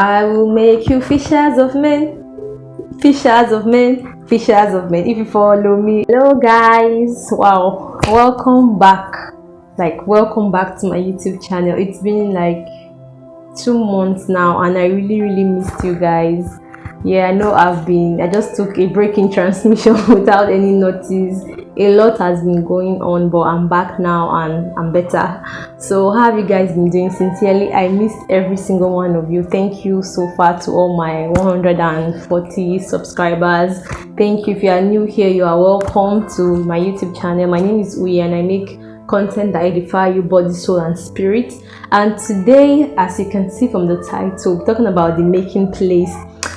I will make you fishers of men, fishers of men, fishers of men. If you follow me. Hello guys, wow, welcome back. Welcome back to my YouTube channel. It's been like 2 months now and I really missed you guys. Yeah, I know I just took a break in transmission without any notice. A lot has been going on, but I'm back now and I'm better. So how have you guys been doing? Sincerely, I missed every single one of you. Thank you so far to all my 140 subscribers. Thank you. If you are new here, you are welcome to my YouTube channel. My name is Uyi and I make content that edify you body, soul and spirit. And today, as you can see from the title, we're talking about the making place.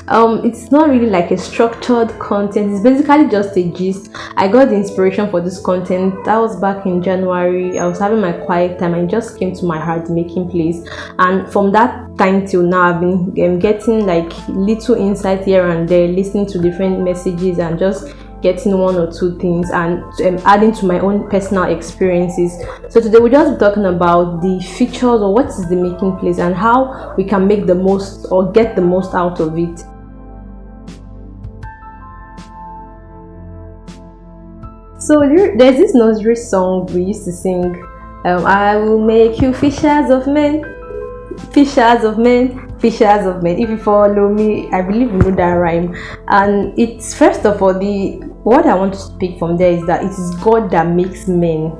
It's not really like a structured content. It's basically just a gist. I got the inspiration for this content. That was back in January. I was having my quiet time and it just came to my heart, the making place. And from that time till now, I've been getting like little insight here and there, listening to different messages and just getting one or two things and adding to my own personal experiences. So today we're just talking about the features or what is the making place and how we can make the most or get the most out of it. So there's this nursery song we used to sing, I will make you fishers of men, fishers of men, fishers of men. If you follow me, I believe you know that rhyme. And it's first of all, what I want to speak from there is that it is God that makes men.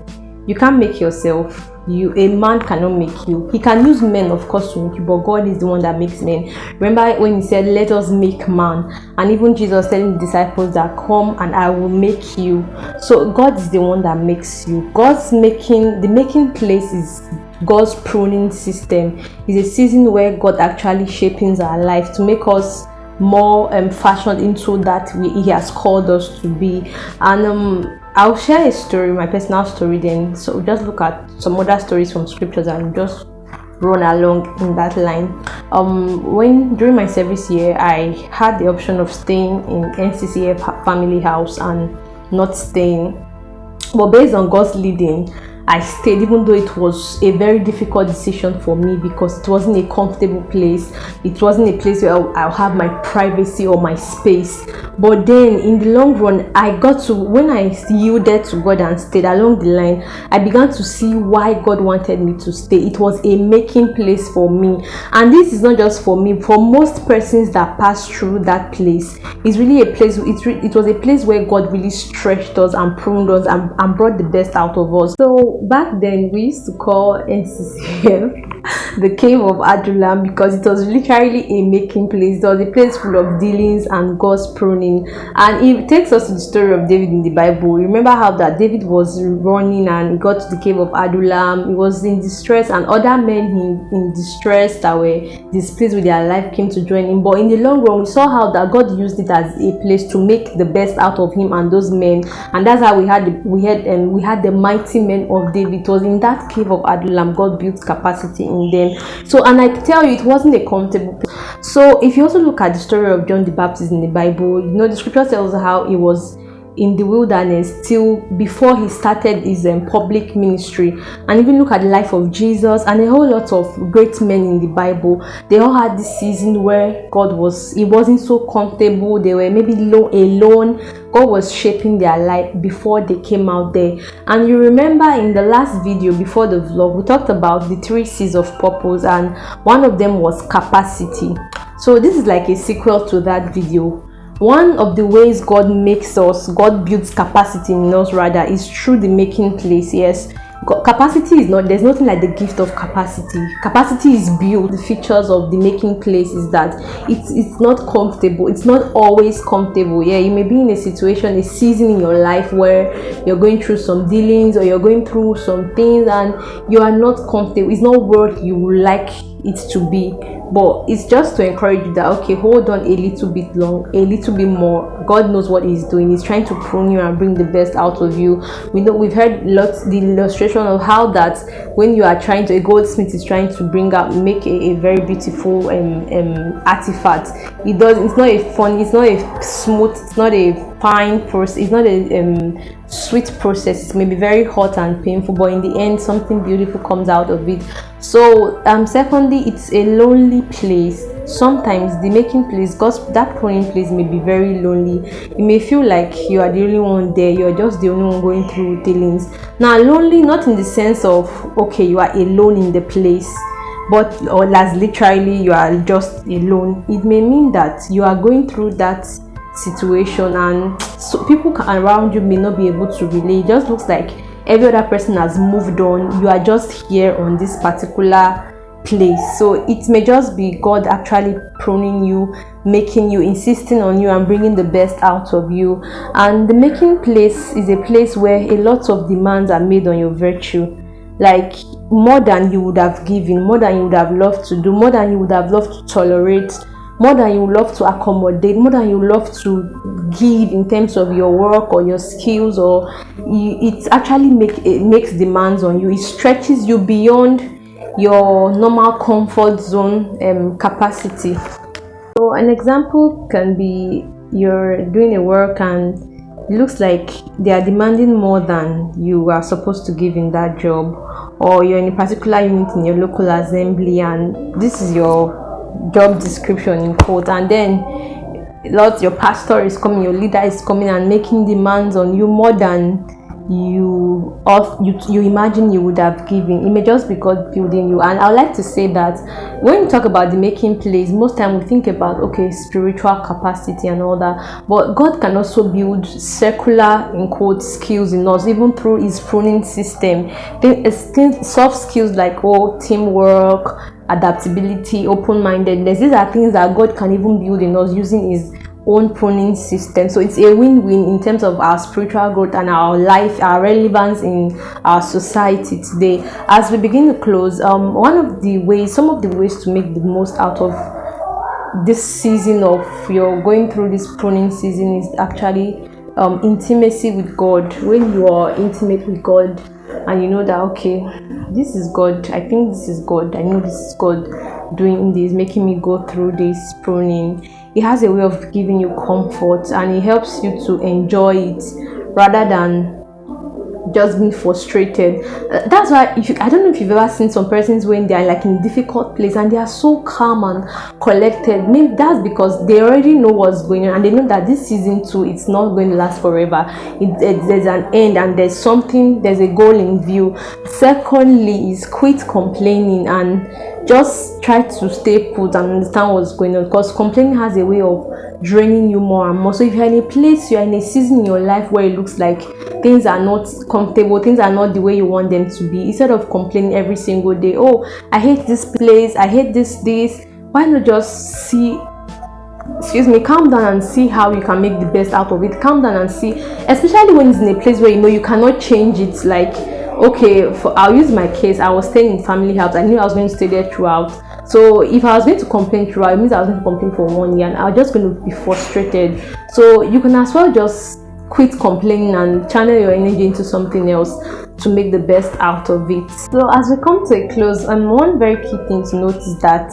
You can't make yourself. A man cannot make you. He can use men, of course, to make you, but God is the one that makes men. Remember when he said, let us make man, and even Jesus telling the disciples that come and I will make you. So God is the one that makes you. The making place is God's pruning system. It's a season where God actually shapes our life to make us more fashioned into that he has called us to be. And I'll share a story, my personal story then. So just look at some other stories from scriptures and just run along in that line. When during my service year, I had the option of staying in NCCF family house and not staying, but based on God's leading, I stayed, even though it was a very difficult decision for me because it wasn't a comfortable place. It wasn't a place where I'll have my privacy or my space. But then in the long run, when I yielded to God and stayed along the line, I began to see why God wanted me to stay. It was a making place for me. And this is not just for me. For most persons that pass through that place, it's really a place, it was a place where God really stretched us and pruned us and brought the best out of us. So back then we used to call NCCF the cave of Adullam because it was literally a making place. It was a place full of dealings and God's pruning. And it takes us to the story of David in the Bible. Remember how that David was running and he got to the cave of Adullam. He was in distress and other men in distress that were displeased with their life came to join him. But in the long run, we saw how that God used it as a place to make the best out of him and those men. And that's how we had the mighty men of David. It was in that cave of Adullam God built capacity in them. So, and I tell you, it wasn't a comfortable place. So if you also look at the story of John the Baptist in the Bible, you know the scripture tells how he was in the wilderness till before he started his public ministry. And even look at the life of Jesus and a whole lot of great men in the Bible. They all had this season where he wasn't so comfortable. They were maybe alone. God was shaping their life before they came out there. And you remember in the last video before the vlog, we talked about the 3 C's of purpose, and one of them was capacity. So this is like a sequel to that video. One of the ways God builds capacity in us rather, is through the making place. Yes, capacity is not, there's nothing like the gift of capacity. Capacity is built. The features of the making place is that it's not comfortable. It's not always comfortable. Yeah, you may be in a situation, a season in your life where you're going through some dealings or you're going through some things and you are not comfortable. It's not what you would like it to be, but it's just to encourage you that okay, hold on a little bit more. God knows what he's doing. He's trying to prune you and bring the best out of you. We've heard lots the illustration of how that when you are trying to, a goldsmith is trying to make a very beautiful artifact. It's not a smooth, it's not a fine process, it's not a sweet process. It may be very hot and painful, but in the end something beautiful comes out of it. So secondly, it's a lonely place. Sometimes the making place, because that pruning place may be very lonely. It may feel like you are the only one there, you're just the only one going through dealings. Now lonely, not in the sense of okay, you are alone in the place, but or as literally you are just alone. It may mean that you are going through that situation, and so people around you may not be able to relate. It just looks like every other person has moved on, you are just here on this particular place. So it may just be God actually pruning you, making you, insisting on you, and bringing the best out of you. And the making place is a place where a lot of demands are made on your virtue, like more than you would have given, more than you would have loved to do, more than you would have loved to tolerate, more than you love to accommodate, more than you love to give in terms of your work or your skills, or it actually makes demands on you. It stretches you beyond your normal comfort zone capacity. So an example can be you're doing a work and it looks like they are demanding more than you are supposed to give in that job, or you're in a particular unit in your local assembly and this is your job description in quote, and then your pastor is coming, your leader is coming and making demands on you more than you imagine you would have given. It may just be God building you. And I would like to say that when you talk about the making place, most time we think about okay, spiritual capacity and all that, but God can also build secular in quote skills in us, even through his pruning system. Soft skills like teamwork, adaptability, open-mindedness. These are things that God can even build in us using his own pruning system. So it's a win-win in terms of our spiritual growth and our life, our relevance in our society today. As we begin to close, some of the ways to make the most out of this season of you're going through this pruning season is actually intimacy with God. When you are intimate with God and you know that okay, this is God, I think this is God, I know this is God doing this, making me go through this pruning. It has a way of giving you comfort and it helps you to enjoy it rather than just being frustrated. That's why I don't know if you've ever seen some persons when they are like in a difficult place and they are so calm and collected. Maybe that's because they already know what's going on and they know that this season too, it's not going to last forever. There's an end and there's a goal in view. Secondly is quit complaining and just try to stay put and understand what's going on, because complaining has a way of draining you more and more. So if you're in a place, you're in a season in your life where it looks like things are not comfortable, things are not the way you want them to be, instead of complaining every single day, oh, I hate this place, I hate this, why not just calm down and see how you can make the best out of it. Calm down and see, especially when it's in a place where you know you cannot change it. Like, okay, I'll use my case. I was staying in family house. I knew I was going to stay there throughout. So if I was going to complain throughout, it means I was going to complain for 1 year and I was just going to be frustrated. So you can as well just quit complaining and channel your energy into something else to make the best out of it. So as we come to a close, one very key thing to note is that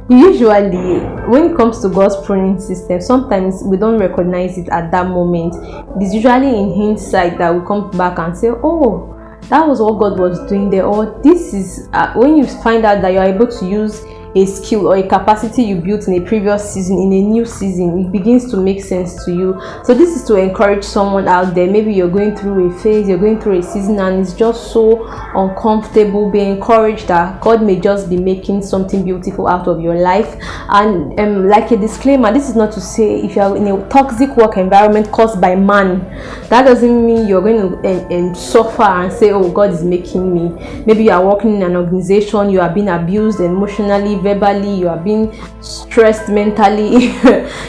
usually when it comes to God's pruning system, sometimes we don't recognize it at that moment. It's usually in hindsight that we come back and say, oh, that was what God was doing there, or this is when you find out that you're able to use a skill or a capacity you built in a previous season in a new season, it begins to make sense to you. So this is to encourage someone out there. Maybe you're going through a phase, you're going through a season and it's just so uncomfortable. Be encouraged that God may just be making something beautiful out of your life. And like a disclaimer, this is not to say if you're in a toxic work environment caused by man, that doesn't mean you're going to suffer and say, oh, God is making me. Maybe you are working in an organization, you are being abused emotionally, verbally, you are being stressed mentally.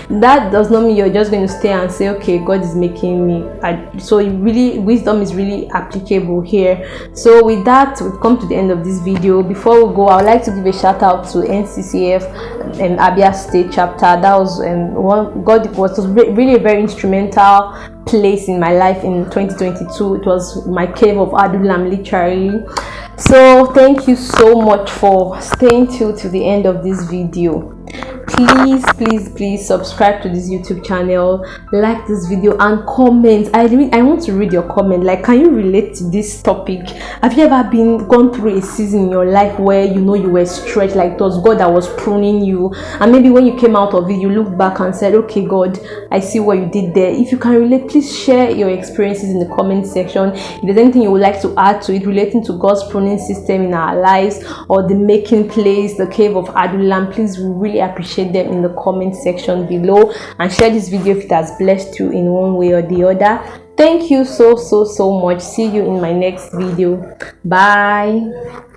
That does not mean you're just going to stay and say, okay, God is making me. So really, wisdom is really applicable here. So with that, we've come to the end of this video. Before we go, I would like to give a shout out to NCCF and Abia State chapter. That was God was really a very instrumental place in my life in 2022. It was my cave of Adullam, literally. So thank you so much for staying till the end of this video. Please subscribe to this YouTube channel, like this video, and comment. I want to read your comment. Like, can you relate to this topic? Have you ever gone through a season in your life where you were stretched, like it was God that was pruning you, and maybe when you came out of it you looked back and said, okay God, I see what you did there? If you can relate, please share your experiences in the comment section. If there's anything you would like to add to it relating to God's pruning system in our lives, or the making place, the cave of Adullam, please, we really appreciate them in the comment section below, and share this video if it has blessed you in one way or the other. Thank you so much. See you in my next video. Bye.